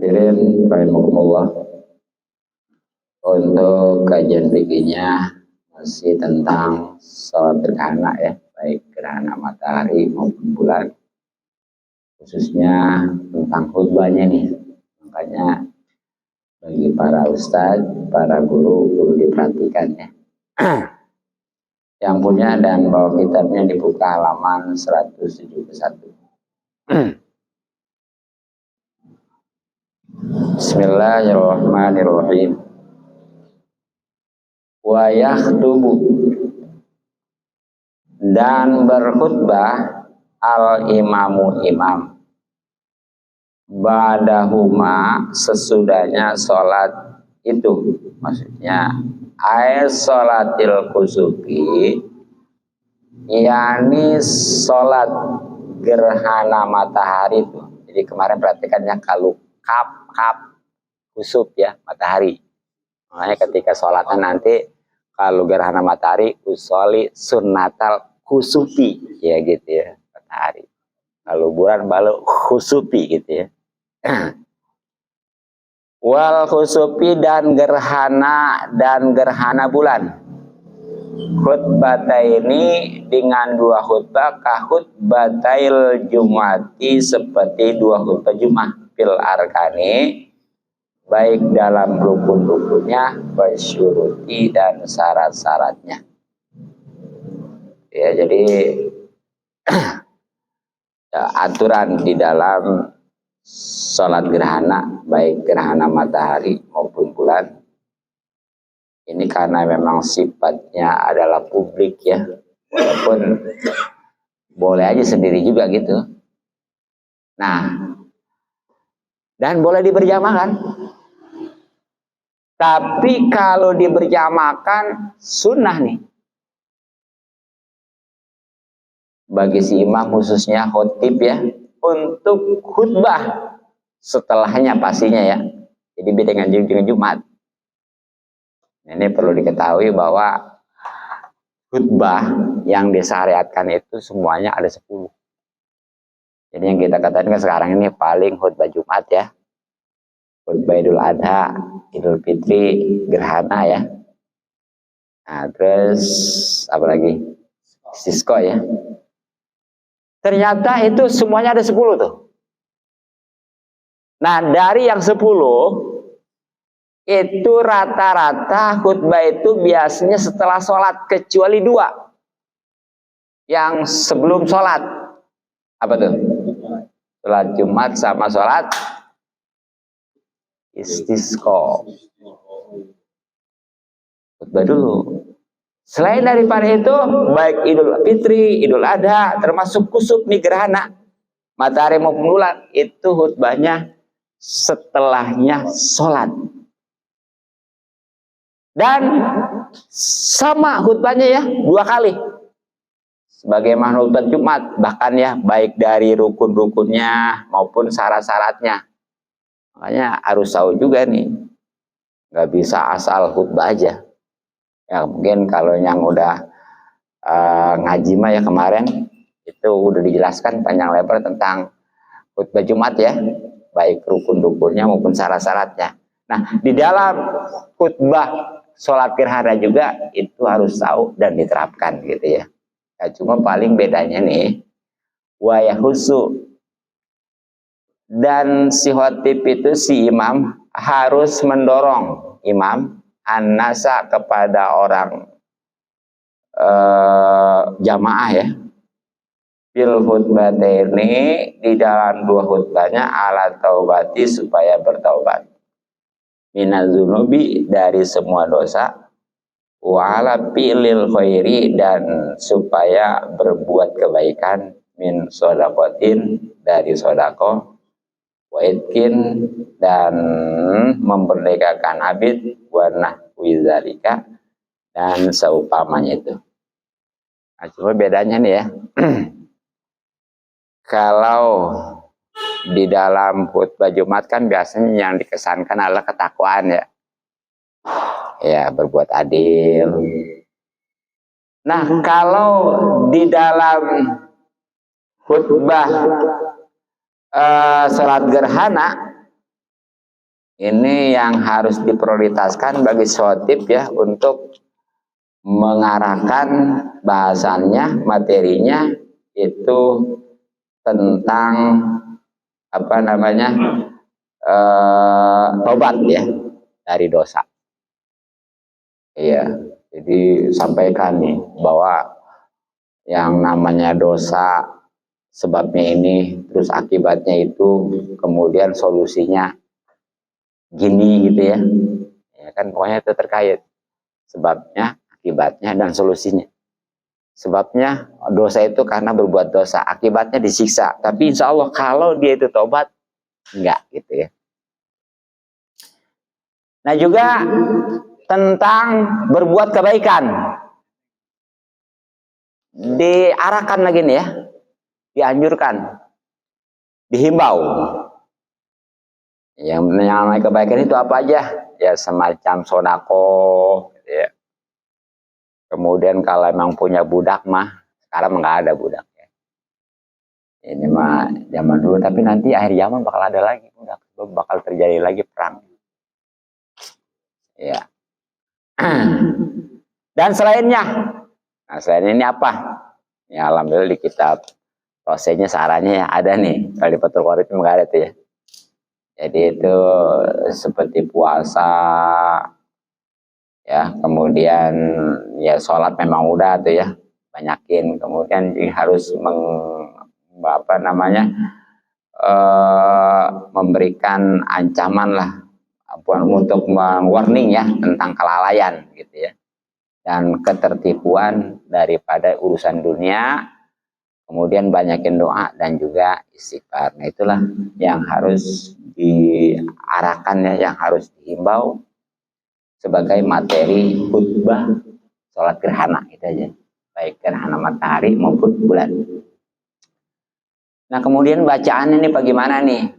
Hadirin rahimakumullah, untuk kajian berikutnya masih tentang sholat gerhana ya, baik gerhana matahari maupun bulan, khususnya tentang khutbahnya nih. Makanya bagi para ustadz, para guru perlu diperhatikan ya. Yang punya dan bawa kitabnya dibuka halaman 171. Bismillahirrahmanirrahim. Wa yakhdubu, dan berkhutbah al imamu imam ba'dahuma, sesudahnya sholat itu, maksudnya ay sholatil kusufi, yakni sholat gerhana matahari itu. Jadi kemarin perhatikannya kalau kap kusuf ya, matahari. Makanya ketika sholatan nanti kalau gerhana matahari usoli sunnatal kusufi ya gitu ya, matahari. Kalau bulan balu khusufi gitu ya. Wal khusufi, dan gerhana bulan. Khutbata ini dengan dua khutbah, kahutbatail jumati, seperti dua khutbah Jumat, fil arkani, baik dalam rukun-rukunnya, wasyuruti, dan syarat-syaratnya. Ya, jadi aturan di dalam sholat gerhana, baik gerhana matahari maupun bulan, ini karena memang sifatnya adalah publik ya, walaupun boleh aja sendiri juga gitu. Nah, dan boleh diberjamaahkan. Tapi kalau diberjamaahkan sunnah nih bagi si imam, khususnya khotib ya, untuk khutbah setelahnya pastinya ya. Jadi beda dengan Jumat. Ini perlu diketahui bahwa khutbah yang disyariatkan itu semuanya ada 10. Jadi yang kita katakan sekarang ini paling khutbah Jumat ya. Khutbah Idul Adha, Idul Fitri, gerhana ya. Nah, terus apa lagi? Sisko ya. Ternyata itu semuanya ada 10 tuh. Nah, dari yang 10 itu rata-rata khutbah itu biasanya setelah sholat, kecuali 2 yang sebelum sholat. Apa tuh? Sholat Jumat sama sholat istisqa. Khutbah dulu. Selain daripada itu, baik Idul Fitri, Idul Adha, termasuk kusuf nih gerhana matahari maupun bulan, itu khutbahnya setelahnya sholat. Dan sama khutbahnya ya, 2 kali. Sebagaimana khutbah Jumat, bahkan ya, baik dari rukun-rukunnya maupun syarat-syaratnya. Makanya harus tahu juga nih, nggak bisa asal khutbah aja. Ya mungkin kalau yang udah ngaji mah ya kemarin, itu udah dijelaskan panjang lebar tentang khutbah Jumat ya, baik rukun-rukunnya maupun syarat-syaratnya. Nah, di dalam khutbah sholat gerhana juga itu harus tahu dan diterapkan gitu ya. Ya cuma paling bedanya nih, wa yahusu, dan si khotib itu, si imam harus mendorong imam an-nasa, kepada orang jamaah ya, fil khutbataini, di dalam 2 khutbahnya, ala taubati, supaya bertaubat, minazunubi, dari semua dosa, wa ala fi'lil khairi, dan supaya berbuat kebaikan, min sodakotin, dari sodako, wa itkin, dan memerdekakan abid, wa nahwi dzalika, dan seumpamanya itu. Nah, cuma bedanya nih ya. Kalau di dalam khutbah Jumat kan biasanya yang dikesankan adalah ketakwaan ya. Ya, berbuat adil. Nah, kalau di dalam khutbah sholat gerhana Ini yang harus diprioritaskan bagi khotib ya, untuk mengarahkan bahasannya, materinya itu tentang apa namanya, tobat ya dari dosa. Iya, jadi sampaikan nih bahwa yang namanya dosa sebabnya ini, terus akibatnya itu, kemudian solusinya gini gitu ya. Ya kan pokoknya itu terkait sebabnya, akibatnya, dan solusinya. Sebabnya dosa itu karena berbuat dosa, akibatnya disiksa. Tapi insya Allah kalau dia itu tobat, enggak gitu ya. Nah juga tentang berbuat kebaikan, diarahkan lagi nih ya, dianjurkan, dihimbau. Yang namanya kebaikan itu apa aja? Ya semacam sodako, gitu ya. Kemudian kalau memang punya budak mah, sekarang nggak ada budak ya. Ini mah zaman dulu, tapi nanti akhir zaman bakal ada lagi budak, bakal terjadi lagi perang. Ya. Dan selainnya, nah selain ini apa? Ya alhamdulillah di kitab prosesnya sarannya ya ada nih. Kalau di Fathul Qorib itu nggak ada tuh ya. Jadi itu seperti puasa, ya kemudian ya sholat memang udah tuh ya, banyakin. Kemudian harus memberikan ancaman lah, untuk warning ya tentang kelalaian gitu ya, dan ketertipuan daripada urusan dunia. Kemudian banyakin doa dan juga istighfar. Nah itulah yang harus diarahkan ya, yang harus dihimbau sebagai materi khutbah sholat gerhana itu aja, baik gerhana matahari maupun bulan. Nah kemudian bacaan ini bagaimana nih?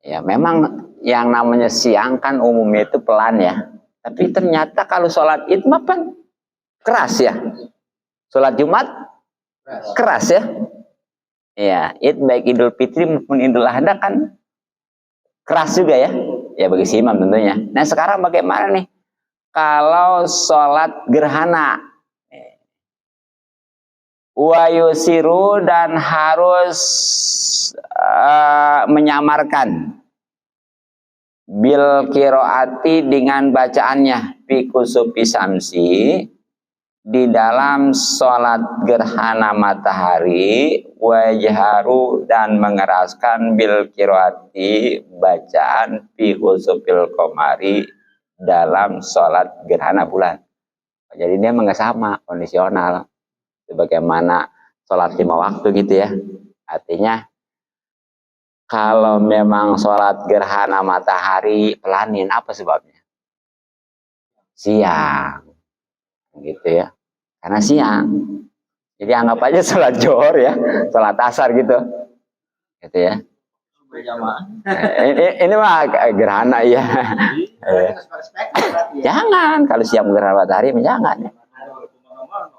Ya memang yang namanya siang kan umumnya itu pelan ya, tapi ternyata kalau sholat id mah kan keras ya, sholat Jumat keras ya. Ya, id baik Idul Fitri maupun Idul Adha kan keras juga ya. Ya bagi si imam tentunya. Nah sekarang bagaimana nih kalau sholat gerhana? Wa yusiru, dan harus menyamarkan bil kiroati dengan bacaannya fi kusufi samsi, di dalam sholat gerhana matahari, wajharu, dan mengeraskan bil kiroati bacaan fi khusufil qamari, dalam sholat gerhana bulan. Jadi dia nggak sama, kondisional sebagaimana sholat 5 waktu gitu ya. Artinya kalau memang sholat gerhana matahari pelanin, apa sebabnya? Siang gitu ya, karena siang. Jadi anggap aja sholat zuhur ya, sholat asar gitu ya. Ini mah gerhana ya. Jangan, kalau siang gerhana matahari jangan ya.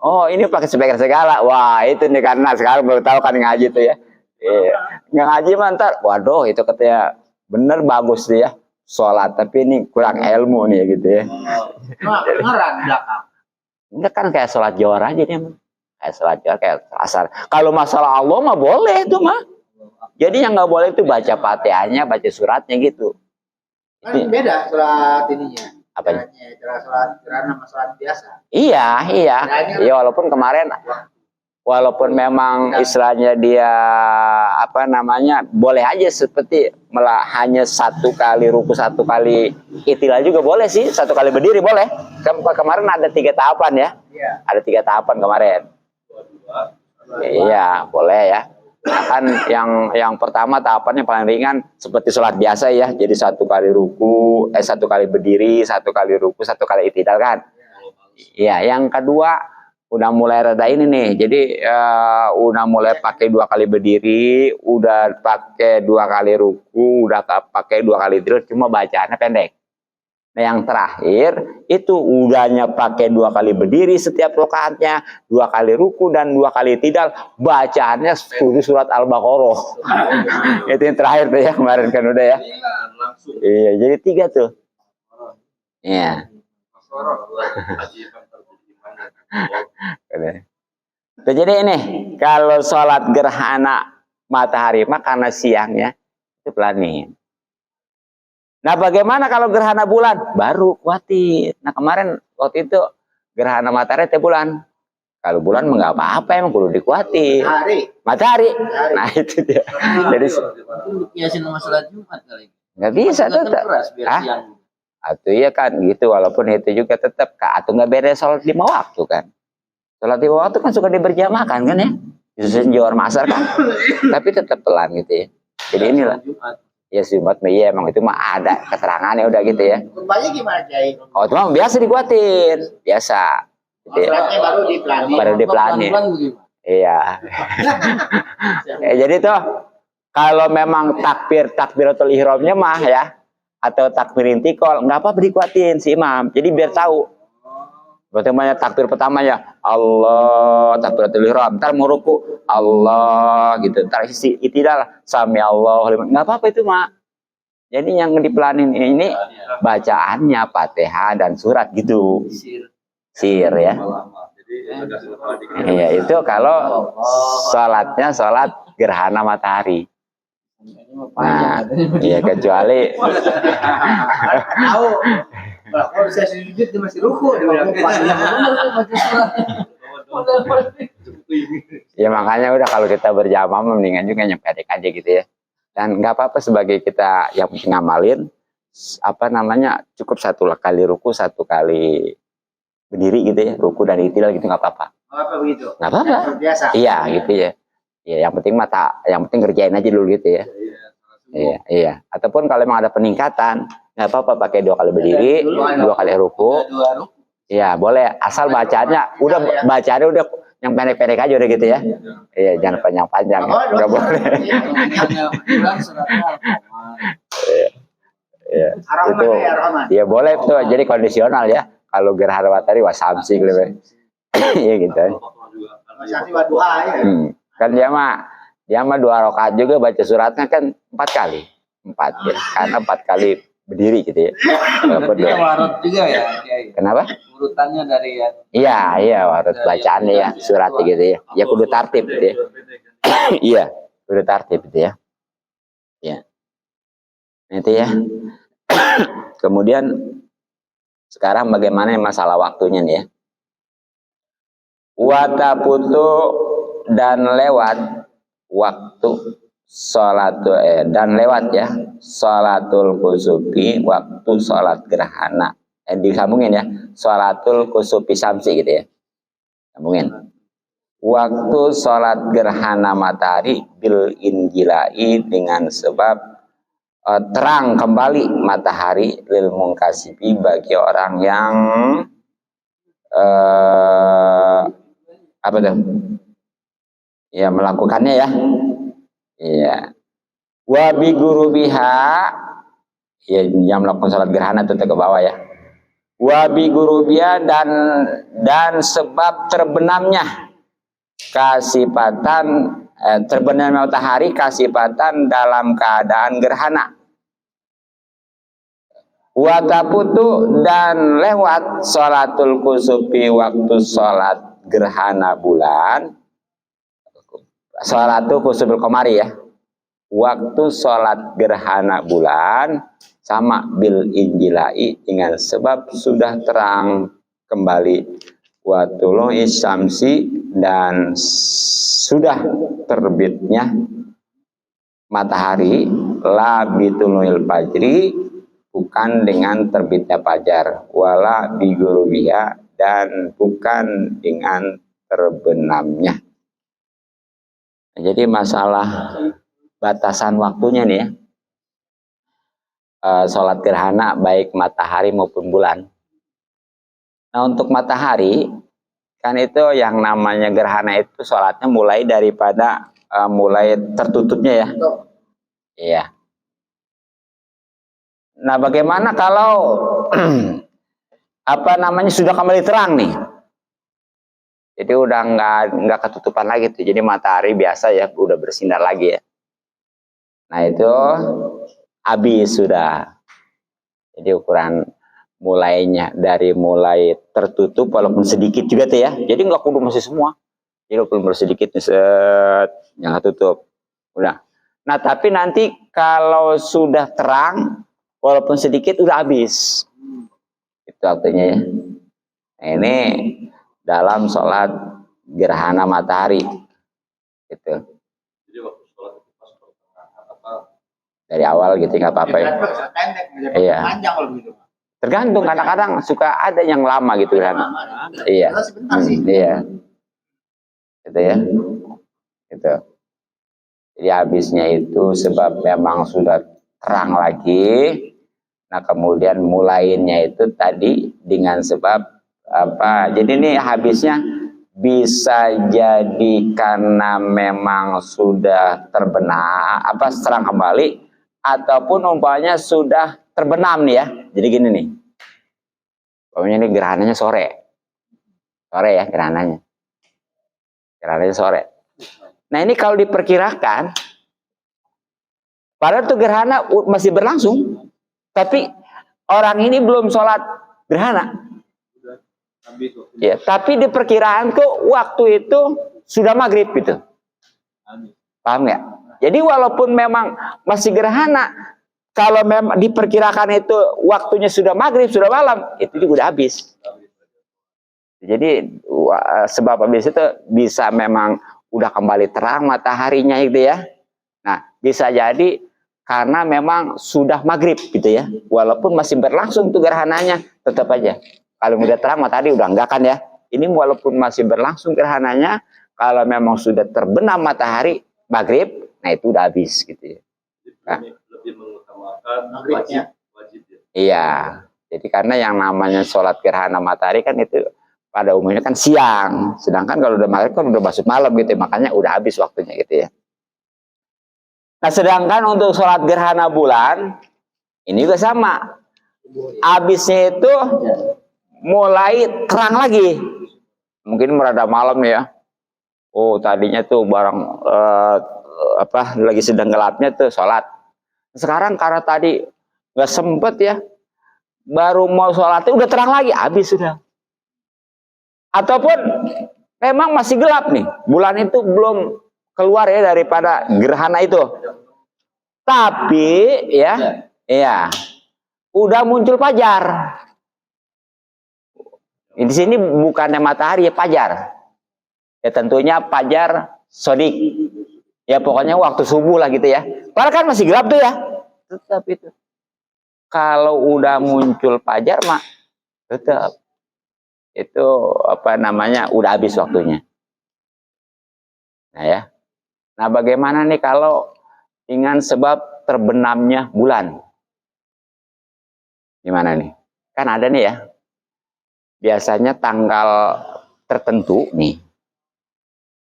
Oh ini pakai speaker segala, wah itu nih karena sekarang baru tahu kan ngaji tuh ya. Nggak ngaji mantar, waduh itu katanya bener bagus tuh ya sholat, tapi ini kurang ilmu nih gitu ya. Enggak kan kayak sholat johor aja nih, kayak sholat johor, kayak asar. Kalau masalah Allah mah boleh itu mah. Jadi yang nggak boleh itu baca Fatihahnya, baca suratnya gitu. Kan beda sholat ininya. Apanya? Sholat gerhana sama sholat biasa. Iya. Ya walaupun kemarin, walaupun memang istilahnya dia boleh aja seperti hanya 1 kali ruku, 1 kali itilal juga boleh sih, 1 kali berdiri boleh. Kemarin ada 3 tahapan ya. Iya. Ada 3 tahapan kemarin. Iya boleh ya. Nah, kan yang pertama tahapannya paling ringan seperti sholat biasa ya. Jadi 1 kali ruku, 1 kali berdiri, 1 kali ruku, 1 kali itidal kan. Iya. Yang kedua udah mulai reda ini nih. Jadi udah mulai pakai 2 kali berdiri, udah pakai 2 kali ruku, udah pakai 2 kali itidal, cuma bacaannya pendek. Nah yang terakhir itu udahnya pakai 2 kali berdiri setiap rakaatnya, 2 kali ruku dan 2 kali itidal, bacaannya surat Al-Baqarah. Itu yang terakhir tuh ya kemarin kan udah ya. Iya, jadi 3 tuh. Iya. Jadi ini kalau sholat gerhana matahari mah karena siang ya itu planning. Nah bagaimana kalau gerhana bulan? Baru khawatir. Nah kemarin waktu itu gerhana matahari teh bulan. Kalau bulan mah nggak apa-apa emang perlu dikuatir. Matahari. Nah itu dia. Jadi Kiasin sama sholat Jumat kali. nggak bisa tetap. Atau iya kan gitu walaupun itu juga tetap atau nggak beres sholat 5 waktu kan. Sholat 5 waktu kan suka diberjamakan kan ya. Disusun Johor Masar kan. Tapi tetap pelan gitu ya. Jadi inilah. Ya Jumat iya emang itu mah ada keterangannya udah gitu ya. Khutbahnya gimana Kiai? Oh cuma biasa dikuatin, biasa. Gitu ya. Sholatnya baru diplanin. Baru diplanin. Iya. Jadi tuh kalau memang takbiratul ihramnya mah ya atau takbir intikal nggak apa-apa dikuatin si imam. Jadi biar tahu. Bagaimana takbir pertamanya Allah takbiratul ihram, ntar mau ruku Allah gitu, ntar itidal sami Allah, nggak apa-apa itu mak. Jadi yang diplanin ini bacaannya Fatihah dan surat gitu, sir ya. Iya itu kalau sholatnya sholat gerhana matahari. Nah, iya kecuali tahu kalau saya sujud dia masih ruku dia bilang ya makanya udah kalau kita berjamaah mendingan juga yang pendek aja gitu ya. Dan nggak apa-apa sebagai kita yang penting ngamalin apa namanya cukup 1 kali ruku 1 kali berdiri gitu ya, ruku dan itidal gitu nggak apa-apa. apa begitu? Nggak apa-apa. Biasa. Iya gitu ya. Ya yang penting yang penting kerjain aja dulu gitu ya. Iya. Ataupun kalau memang ada peningkatan, nggak apa-apa pakai 2 kali berdiri, 2 kali ruku. Iya boleh. Asal bacaannya udah yang pendek-pendek aja udah gitu ya. Iya jangan panjang-panjang. Nggak boleh. Iya. Itu. Iya boleh tuh. Jadi kondisional ya. Kalau gerhana matahari wasamsi gitu. Iya gitu. Wasamsi waduha ya. Kan dia mah 2 rakaat juga baca suratnya kan 4 kali. 4 ya. Karena 4 kali berdiri gitu ya. Iya warot juga ya. Kenapa? Urutannya dari yang Iya warot bacaannya ya, suratnya gitu ya. Ya kudu tertib gitu ya. Iya, kudu tertib gitu ya. Iya. Itu ya. Kemudian sekarang bagaimana masalah waktunya nih ya. Wataputu dan lewat waktu dan lewat ya sholatul kusufi waktu sholat gerhana disambungin ya sholatul kusufi samsi gitu ya sambungin waktu sholat gerhana matahari bil injilai dengan sebab terang kembali matahari lil mungkasibi bagi orang yang apa tuh ya melakukannya ya. Iya. Wabi guru biha ya yang melakukan sholat gerhana itu ke bawah ya. Wabi guru biha dan sebab terbenamnya kasifatan terbenamnya matahari kasifatan dalam keadaan gerhana. Wataputu dan lewat sholatul kusufi waktu sholat gerhana bulan. Sholatul kusufil qamari ya. Waktu sholat gerhana bulan sama bil injilai dengan sebab sudah terang kembali watulu isamsi dan sudah terbitnya matahari la bitulul fajri bukan dengan terbitnya fajar wala bigurubiha dan bukan dengan terbenamnya. Jadi masalah batasan waktunya nih ya, sholat gerhana baik matahari maupun bulan. Nah untuk matahari kan itu yang namanya gerhana itu sholatnya mulai daripada mulai tertutupnya ya. Iya. Nah bagaimana kalau apa namanya sudah kembali terang nih? Jadi udah nggak ketutupan lagi tuh. Jadi matahari biasa ya udah bersinar lagi ya. Nah itu habis sudah. Jadi ukuran mulainya dari mulai tertutup walaupun sedikit juga tuh ya. Jadi nggak kudu masih semua. Jadi walaupun sedikit set, jangan tutup. Udah. Nah, tapi nanti kalau sudah terang walaupun sedikit udah habis. Itu artinya ya. Nah, ini dalam sholat gerhana matahari. Gitu. Jadi waktu sholat itu pas pertengahan apa? Dari awal gitu nggak apa-apa ya. Pendek, Iya. panjang kalau begitu. Tergantung, kadang-kadang suka ada yang lama gitu kan. Iya. Sebentar sih. Iya. Gitu ya. Gitu. Jadi habisnya itu sebab memang sudah terang lagi. Nah, kemudian mulainya itu tadi dengan sebab apa? Jadi ini habisnya bisa jadi karena memang sudah terbenam, apa terang kembali, ataupun umpamanya sudah terbenam nih ya. Jadi gini nih. Umpamanya ini gerhananya sore. Sore ya gerhananya. Gerhananya sore. Nah, ini kalau diperkirakan padahal tuh gerhana masih berlangsung, tapi orang ini belum sholat gerhana. Ya, tapi diperkiraanku waktu itu sudah maghrib gitu. Paham nggak? Jadi walaupun memang masih gerhana, kalau memang diperkirakan itu waktunya sudah maghrib, sudah malam, itu juga udah habis. Jadi sebab habis itu bisa memang udah kembali terang mataharinya gitu ya. Nah, bisa jadi karena memang sudah maghrib gitu ya. Walaupun masih berlangsung tuh gerhananya, tetap aja. Kalau udah terang matahari udah enggak kan ya. Ini walaupun masih berlangsung gerhananya, kalau memang sudah terbenam matahari maghrib, nah itu udah habis gitu ya. Nah, Lebih mengutamakan Maghribnya. wajib ya. iya. Jadi karena yang namanya sholat gerhana matahari kan itu pada umumnya kan siang. Sedangkan kalau udah maghrib kan udah masuk malam gitu ya. Makanya udah habis waktunya gitu ya. Nah, sedangkan untuk sholat gerhana bulan, ini juga sama. Habisnya itu mulai terang lagi. Mungkin merada malam nih ya. Oh, tadinya tuh barang lagi sedang gelapnya tuh sholat. Sekarang karena tadi nggak sempet ya, baru mau sholatnya udah terang lagi, habis sudah. Ataupun memang masih gelap nih, bulan itu belum keluar ya daripada gerhana itu. Tapi ya, udah muncul fajar. Di sini bukannya matahari ya, fajar. Ya tentunya fajar sodik. Ya pokoknya waktu subuh lah gitu ya. Padahal kan masih gelap tuh ya. Tetap itu. Kalau udah muncul fajar mah tetap itu apa namanya udah habis waktunya. Nah ya. Nah, bagaimana nih kalau dengan sebab terbenamnya bulan? Gimana nih? Kan ada nih ya. Biasanya tanggal tertentu nih.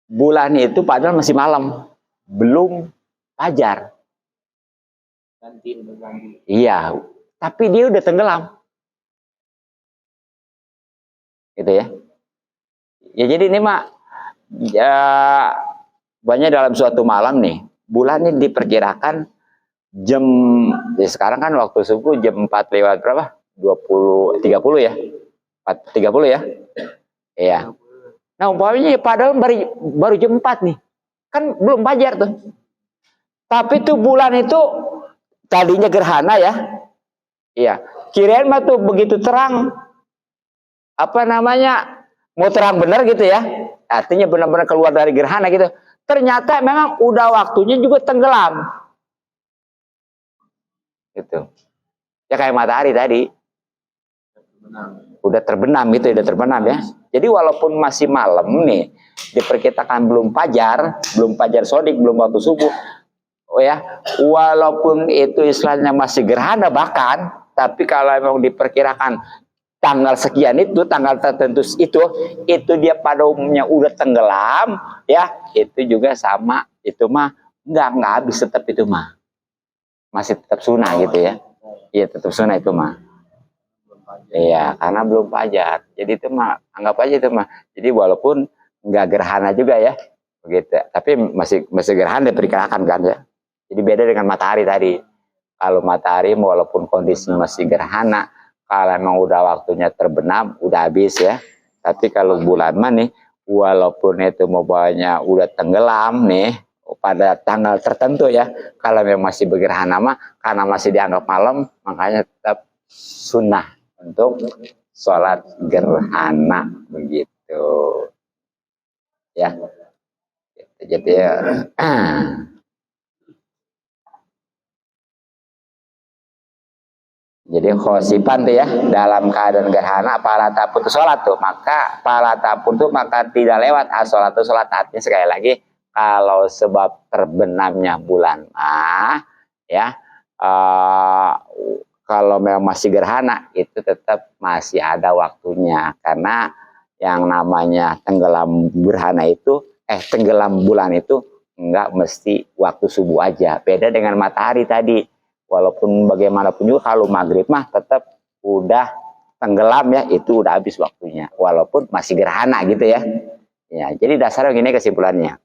Bulan itu padahal masih malam. Belum fajar. Iya, tapi dia udah tenggelam. Gitu ya. Ya jadi ini mah ya, banyak dalam suatu malam nih, bulan ini diperkirakan jam ya sekarang kan waktu subuh jam 4 lewat berapa? 30 ya. 4.30 ya. Iya. Nah, umpamanya padahal baru jam 4 nih. Kan belum fajar tuh. Tapi tuh bulan itu tadinya gerhana ya. Iya. Kirain mah tuh begitu terang apa namanya? Mau terang benar gitu ya. Artinya benar-benar keluar dari gerhana gitu. Ternyata memang udah waktunya juga tenggelam. Gitu. Ya kayak matahari tadi. Udah terbenam gitu, udah terbenam ya. Jadi walaupun masih malam nih, diperkirakan belum fajar sodik, belum waktu subuh. Oh ya, walaupun itu istilahnya masih gerhana bahkan, tapi kalau memang diperkirakan tanggal sekian itu, tanggal tertentu itu dia pada umumnya udah tenggelam, ya, itu juga sama, itu mah nggak habis tetap itu mah. Masih tetap sunnah gitu ya. Iya, tetap sunnah itu mah. Iya, karena belum fajar. Jadi itu mah anggap aja itu mah. Jadi walaupun nggak gerhana juga ya, begitu. Tapi masih gerhana diperkirakan kan ya. Jadi beda dengan matahari tadi. Kalau matahari walaupun kondisi masih gerhana, kalau memang udah waktunya terbenam, udah habis ya. Tapi kalau bulan mah nih, walaupun itu mau bawanya udah tenggelam nih, pada tanggal tertentu ya, kalau memang masih bergerhana mah, karena masih dianggap malam, makanya tetap sunnah untuk sholat gerhana begitu. Ya, jadi ya. Jadi khosipan tuh ya, dalam keadaan gerhana pala tapun itu sholat tuh, maka pala tapun tuh maka tidak lewat sholat tuh sholat. Artinya sekali lagi, kalau sebab terbenamnya bulan ya, kalau memang masih gerhana itu tetap masih ada waktunya, karena yang namanya tenggelam gerhana itu tenggelam bulan itu enggak mesti waktu subuh aja, beda dengan matahari tadi. Walaupun bagaimanapun juga kalau maghrib mah tetap udah tenggelam ya, itu udah habis waktunya, walaupun masih gerhana gitu ya. Ya, jadi dasarnya gini kesimpulannya.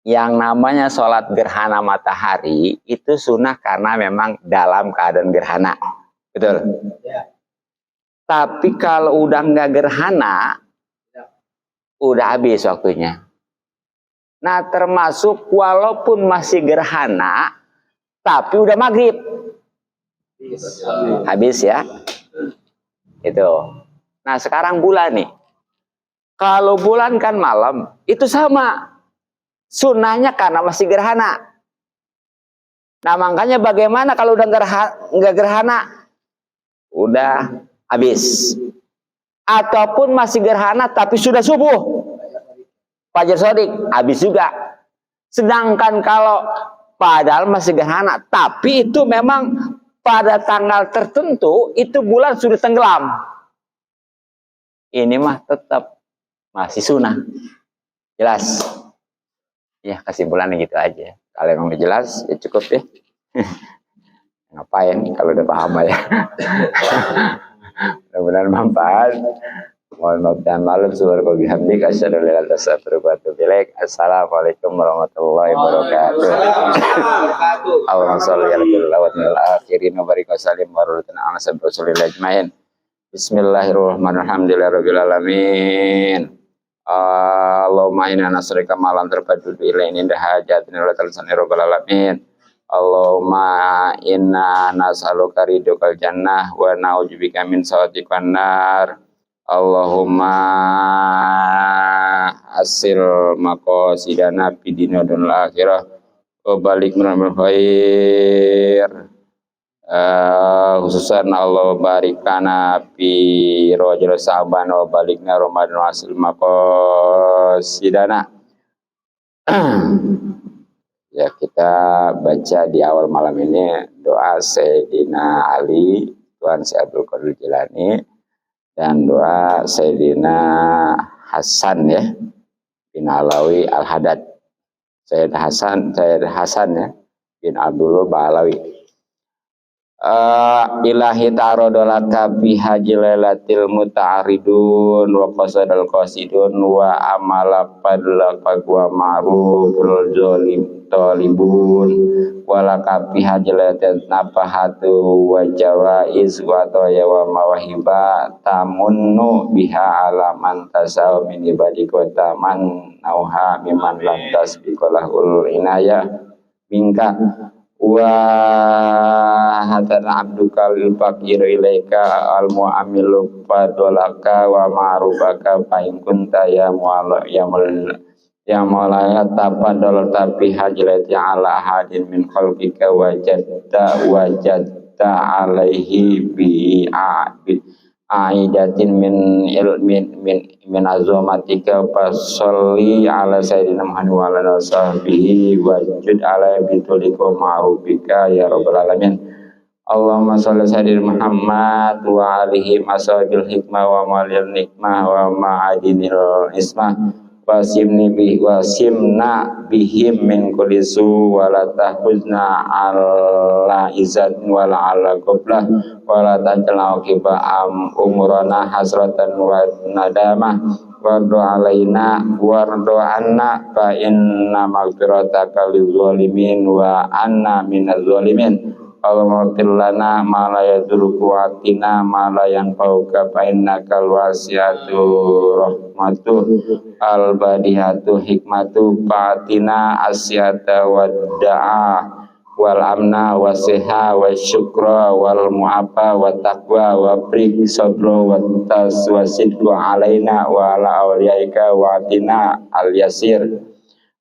Yang namanya sholat gerhana matahari itu sunnah karena memang dalam keadaan gerhana, betul. Ya. Tapi kalau udah nggak gerhana, udah habis waktunya. Nah, termasuk walaupun masih gerhana, tapi udah maghrib, habis ya. Itu. Nah, sekarang bulan nih. Kalau bulan kan malam, itu sama. Sunnahnya karena masih gerhana. Nah, makanya bagaimana kalau udah nggak gerhana? Udah habis. Ataupun masih gerhana tapi sudah subuh, fajar shodiq, habis juga. Sedangkan kalau padahal masih gerhana, tapi itu memang pada tanggal tertentu itu bulan sudah tenggelam, ini mah tetap masih sunnah. Jelas? Ya, kesimpulannya gitu aja. Kalau memang jelas ya cukup ya. Ngapain kalau udah paham ya. Mudah-mudahan manfaat. Mohon maaf dan maklum, subhanallah bihamdik, asyhadu an la ilaha illa anta, astaghfiruka wa atubu ilaik. Assalamualaikum warahmatullahi wabarakatuh. Allahumma shalli ala sayyidina akhirin wa barik wa sallim wa barik ala sayyidina rasulillah ajmain. Bismillahirrahmanirrahim. Rabbil alamin. Allahumma inna nasrika malam terpadu ilaini indah hajatin wa talsani rabbil alamin. Allahumma inna nas'aluka ridhokal jannah wa na'udzubika min sakhatikal nar. Allahumma asil maqasidana fid dunya wal akhirah wa balik minal khair. Khususan Allah barik lana fi rajul saban wa balikna ramadan asil maqasidana. Ya, kita baca di awal malam ini doa Sayyidina Ali, Tuan Syekh Abdul Qadir Jilani, dan doa Sayyidina Hasan ya bin Alawi Al-Haddad. Sayyid Hasan ya bin Abdullah Ba'alawi. Ilahi ta'arodolaka biha jilalatil muta'aridun wa qasadal qasidun wa amala padlaka wa ma'ruful zolim tolibun walaka biha jilalatil nafahatu wa jawaiz wa toya wa mawahiba tamunnu biha alaman tasaw min ibadik wa taman nauha miman lam tasbiqolahul inayah minka wa hadan abduka lil faqir ilaika al mu'amilu fadolaka wa ma'rufaka fa in kunta ya maulaya tapadol tapi hajlati ala hadin min khalqika wajadta alaihi bi aidatin min azomatika fasolli ala sayyidina Muhammad wa ala sahbihi wajud ala bitulika ma'rufika ya rabbal alamin. Allahumma sholli sayyidina Muhammad wa alihi masabil hikmah wa malil nikmah wa ma'adinil ismah wasimna bihim min kulli su wa la tahuzna ala izzat wa la ala qablah wa la tajal aqiba umurana hasratan wa nadamah wardo alaina wardo anna fa inna maghfirataka lizzalimin wa anna minaz zalimin. Allahumma ighfir lana ma la yadurruka wa atina ma la yanfa'uka fa innakal wasi'atu rahmatu al badihatu hikmatu fatina asyata wadda'a wal amna wasiha wa syukra wal mu'afa wa taqwa wa frik sabra wa tas wa sidqu alaina wa ala awliyaika wa atina al yasir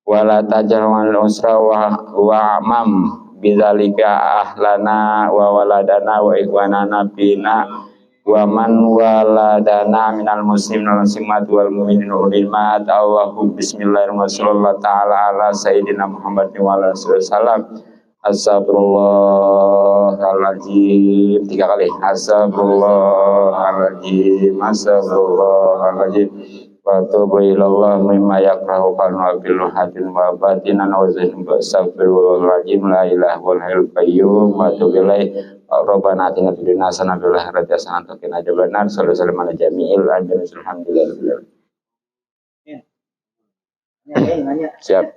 wa la tajal wal usra wa amam bizalika ahlana wa waladana wa ikhwanana bina wa man waladana minal muslimin wal muslimat wal mu'minin wal mu'minat. Allahumma bismillahirrahmanirrahim ta'ala ala sayyidina Muhammad wa ala sallam. Astagfirullahaladzim 3 kali. Astagfirullahaladzim, astagfirullahaladzim. Wa tubu ilallah mimma yakrahu qalna bil hadin wa batinan wa zahin wa astagfirullahaladzim la ilaha wal hayyul qayyum wa tubu ilaih. Rabbana atina fid dunya hasanah wa fil akhirati hasanah wa qina adzabannar. Sallallahu alaihi wa sallam jami'il alhamdulillah. Nanya. Siap.